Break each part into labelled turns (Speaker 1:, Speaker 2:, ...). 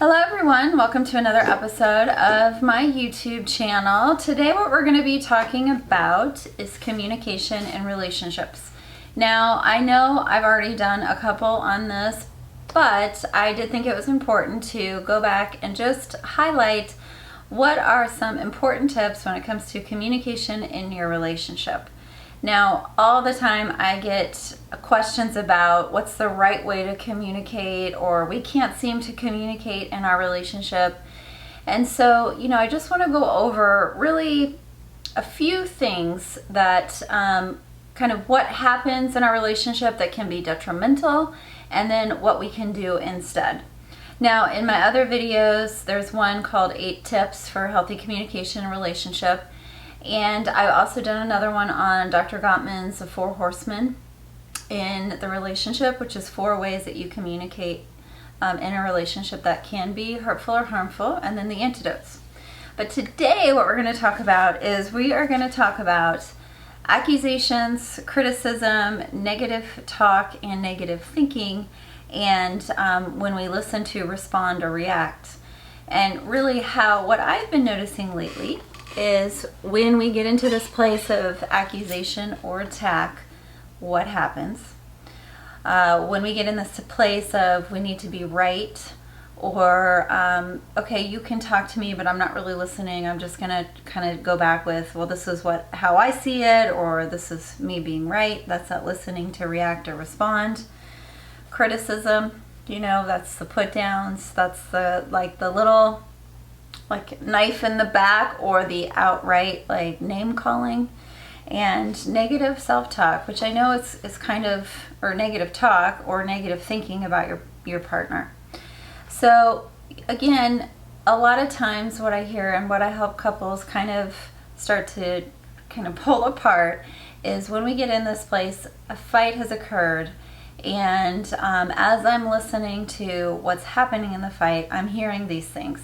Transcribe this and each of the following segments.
Speaker 1: Hello everyone, welcome to another episode of my YouTube channel. Today what we're going to be talking about is communication in relationships. Now I know I've already done a couple on this, but I did think it was important to go back and just highlight what are some important tips when it comes to communication in your relationship. Now, all the time I get questions about what's the right way to communicate, or we can't seem to communicate in our relationship. And so, I just want to go over really a few things that kind of what happens in our relationship that can be detrimental, and then what we can do instead. Now, in my other videos, there's one called 8 Tips for Healthy Communication in Relationship. And I've also done another one on Dr. Gottman's The 4 Horsemen in the relationship, which is 4 ways that you communicate in a relationship that can be hurtful or harmful, and then the antidotes. But today what we're going to talk about is we are going to talk about accusations, criticism, negative talk, and negative thinking, and when we listen to respond or react. And really what I've been noticing lately is when we get into this place of accusation or attack, what happens? When we get in this place of we need to be right, or okay, you can talk to me, but I'm not really listening. I'm just gonna kind of go back with, well, this is how I see it, or this is me being right. That's not listening to react or respond. Criticism, that's the put downs. That's the little knife in the back, or the outright name calling. And negative self-talk, which I know is kind of, or negative talk or negative thinking about your partner. So again, a lot of times what I hear and what I help couples kind of start to pull apart is when we get in this place, a fight has occurred, and as I'm listening to what's happening in the fight, I'm hearing these things: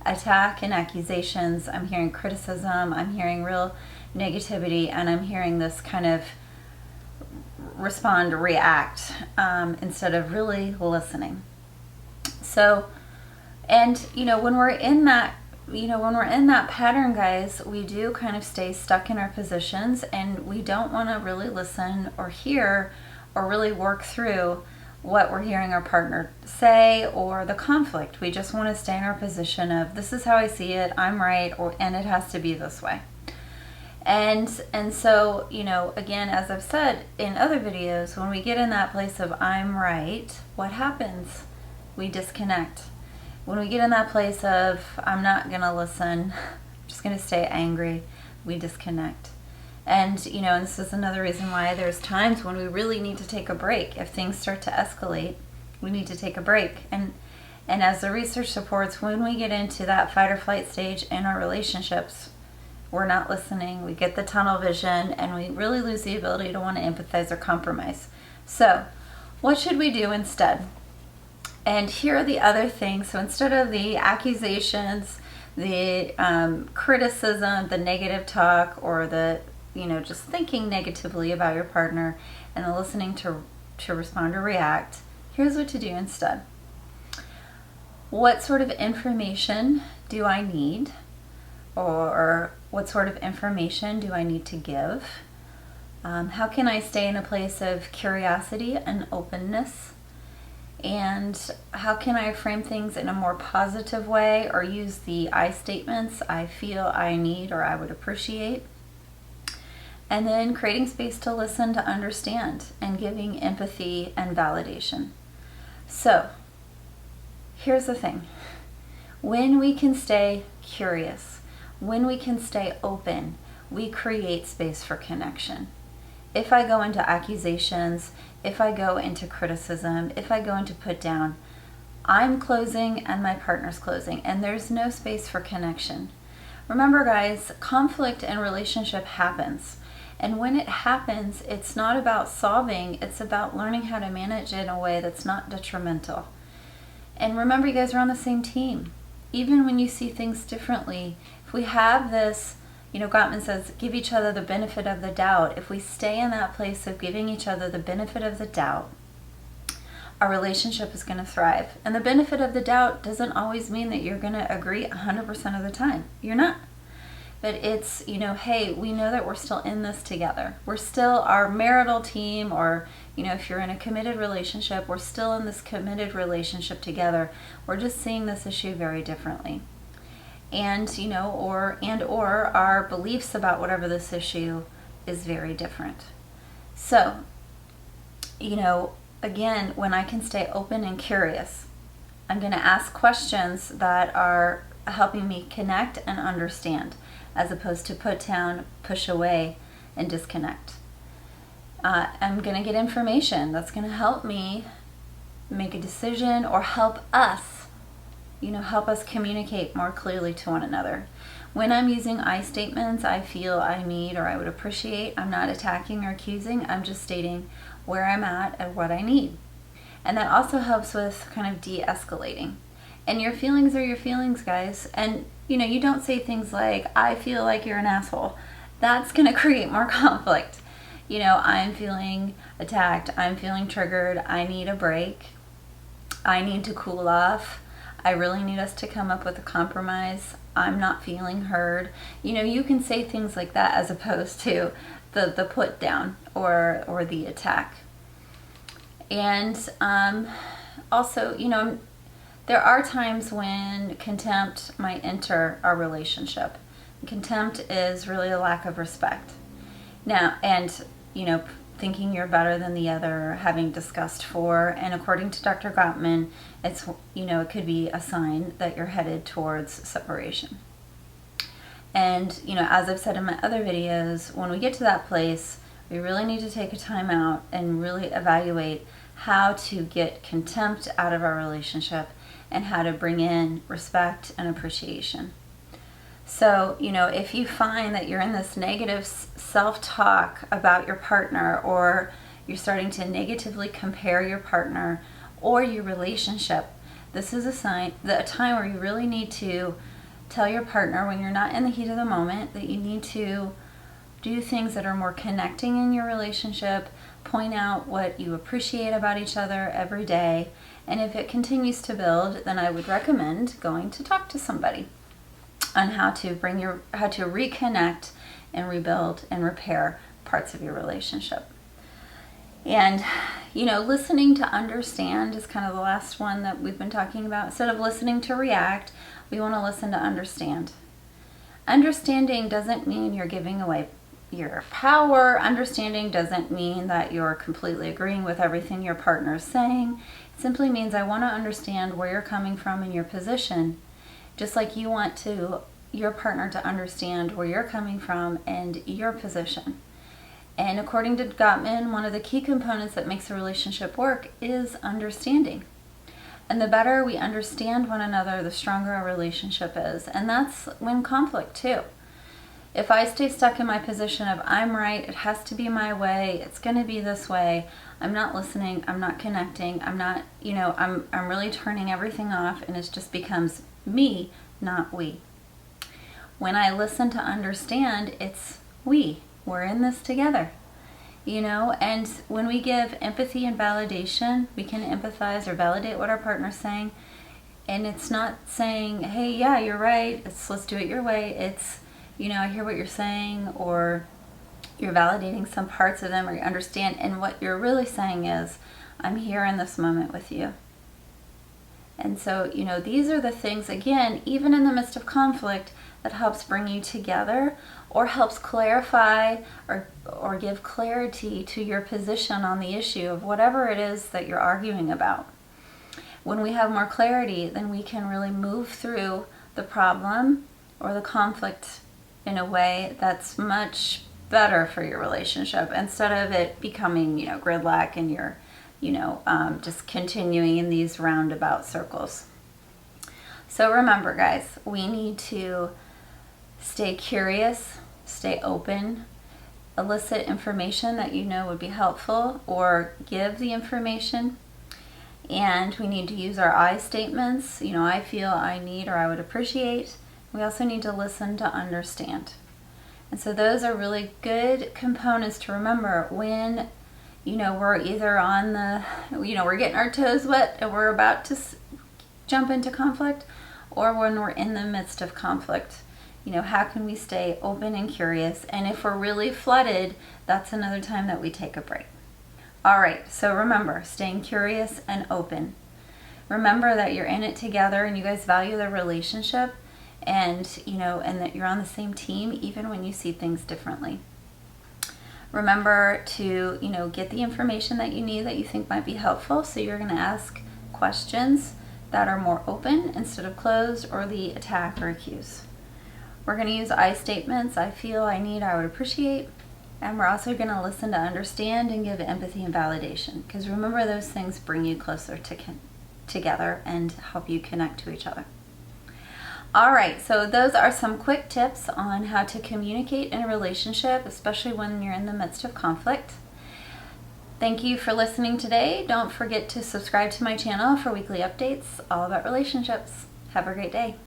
Speaker 1: attack and accusations. I'm hearing criticism. I'm hearing real negativity, and I'm hearing this kind of respond, react, instead of really listening. So, and when we're in that, pattern, guys, we do kind of stay stuck in our positions, and we don't want to really listen or hear or really work through what we're hearing our partner say or the conflict. We just want to stay in our position of, this is how I see it, I'm right, and it has to be this way. And so, again, as I've said in other videos, when we get in that place of I'm right, what happens? We disconnect. When we get in that place of I'm not going to listen, I'm just going to stay angry, we disconnect. And, and this is another reason why there's times when we really need to take a break. If things start to escalate, we need to take a break. And as the research supports, when we get into that fight or flight stage in our relationships, we're not listening, we get the tunnel vision, and we really lose the ability to want to empathize or compromise. So, what should we do instead? And here are the other things. So instead of the accusations, the criticism, the negative talk, or the just thinking negatively about your partner and then listening to respond or react, here's what to do instead. What sort of information do I need? Or what sort of information do I need to give? How can I stay in a place of curiosity and openness? And how can I frame things in a more positive way, or use the I statements, I feel, I need, or I would appreciate? And then creating space to listen, to understand, and giving empathy and validation. So, here's the thing. When we can stay curious, when we can stay open, we create space for connection. If I go into accusations, if I go into criticism, if I go into put down, I'm closing and my partner's closing, and there's no space for connection. Remember, guys, conflict in relationship happens. And when it happens, it's not about solving, it's about learning how to manage it in a way that's not detrimental. And remember, you guys are on the same team. Even when you see things differently, if we have this, Gottman says, give each other the benefit of the doubt. If we stay in that place of giving each other the benefit of the doubt, our relationship is going to thrive. And the benefit of the doubt doesn't always mean that you're going to agree 100% of the time. You're not. But it's, hey, we know that we're still in this together. We're still our marital team, or, if you're in a committed relationship, we're still in this committed relationship together. We're just seeing this issue very differently. And, or our beliefs about whatever this issue is very different. So, again, when I can stay open and curious, I'm going to ask questions that are helping me connect and understand, as opposed to put down, push away, and disconnect. I'm going to get information that's going to help me make a decision, or help us communicate more clearly to one another. When I'm using I statements, I feel, I need, or I would appreciate, I'm not attacking or accusing. I'm just stating where I'm at and what I need. And that also helps with kind of de-escalating. And your feelings are your feelings, guys. And, you don't say things like, I feel like you're an asshole. That's going to create more conflict. I'm feeling attacked. I'm feeling triggered. I need a break. I need to cool off. I really need us to come up with a compromise. I'm not feeling heard. You can say things like that, as opposed to the put down or the attack. And also, there are times when contempt might enter our relationship. Contempt is really a lack of respect. Now, and, thinking you're better than the other, having disgust for, and according to Dr. Gottman, it's, it could be a sign that you're headed towards separation. And, as I've said in my other videos, when we get to that place, we really need to take a time out and really evaluate how to get contempt out of our relationship and how to bring in respect and appreciation. So, if you find that you're in this negative self-talk about your partner, or you're starting to negatively compare your partner or your relationship, this is a time where you really need to tell your partner, when you're not in the heat of the moment, that you need to do things that are more connecting in your relationship, point out what you appreciate about each other every day. And if it continues to build, then I would recommend going to talk to somebody on how to reconnect and rebuild and repair parts of your relationship. And, listening to understand is kind of the last one that we've been talking about. Instead of listening to react, we want to listen to understand. Understanding doesn't mean you're giving away your power. Understanding doesn't mean that you're completely agreeing with everything your partner is saying. It simply means I want to understand where you're coming from in your position, just like you want your partner to understand where you're coming from and your position. And according to Gottman, one of the key components that makes a relationship work is understanding. And the better we understand one another, the stronger our relationship is. And that's when conflict too. If I stay stuck in my position of I'm right, it has to be my way, it's going to be this way, I'm not listening, I'm not connecting, I'm not, I'm really turning everything off, and it just becomes me, not we. When I listen to understand, it's we're in this together. And when we give empathy and validation, we can empathize or validate what our partner's saying. And it's not saying, hey, yeah, you're right, let's do it your way. It's, I hear what you're saying, or you're validating some parts of them, or you understand. And what you're really saying is, I'm here in this moment with you. And so, these are the things, again, even in the midst of conflict, that helps bring you together, or helps clarify or give clarity to your position on the issue of whatever it is that you're arguing about. When we have more clarity, then we can really move through the problem or the conflict in a way that's much better for your relationship, instead of it becoming, gridlock, and you're, just continuing in these roundabout circles. So remember, guys, we need to stay curious, stay open, elicit information that would be helpful, or give the information. And we need to use our I statements, I feel, I need, or I would appreciate. We also need to listen to understand. And so those are really good components to remember when we're either on we're getting our toes wet and we're about to jump into conflict, or when we're in the midst of conflict. How can we stay open and curious? And if we're really flooded, that's another time that we take a break. All right, so remember, staying curious and open. Remember that you're in it together and you guys value the relationship, and that you're on the same team even when you see things differently. Remember to, get the information that you need that you think might be helpful. So you're going to ask questions that are more open instead of closed, or the attack or accuse. We're going to use I statements: I feel, I need, I would appreciate. And we're also going to listen to understand and give empathy and validation, because remember, those things bring you closer together and help you connect to each other. All right, so those are some quick tips on how to communicate in a relationship, especially when you're in the midst of conflict. Thank you for listening today. Don't forget to subscribe to my channel for weekly updates all about relationships. Have a great day.